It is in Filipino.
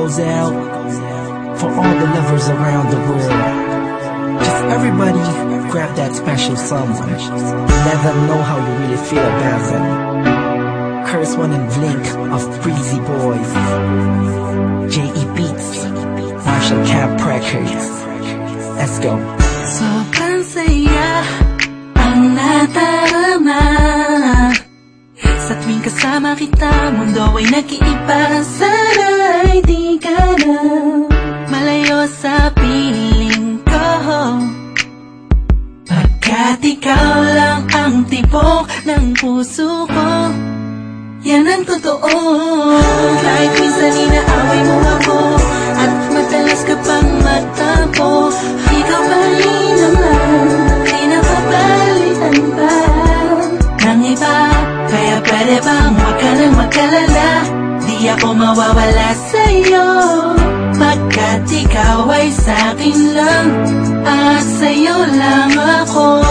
goes out for all the lovers around the world. Just everybody grab that special someone. Let them know how you really feel about them. Curse One and Blink of Breezy Boys, J.E. Beats, Marshall Camp Records. Let's go. Sobrang saya ang nadarama sa tuwing kasama kita. Mundo ay nag-iiba. Sana'y di ka na malayo sa piling ko, pagkat ikaw lang ang tibok ng puso ko. Yan ang totoo. Kahit minsan inaaway mo ako at madalas ka pang magtampo, ikaw pa rin naman, di napapalitan pa ng iba. Kaya pwede bang huwag ka nang mag-alala, di ako mawawala sa'yo, pagkat ikaw ay sa'kin lang at sa'yo lang ako.